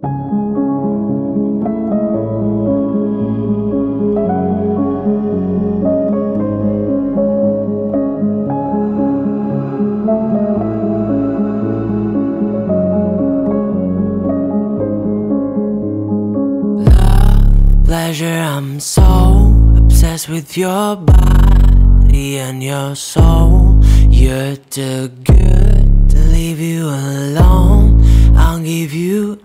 Pleasure, I'm so obsessed with your body and your soul. You're too good to leave you alone. I'll give you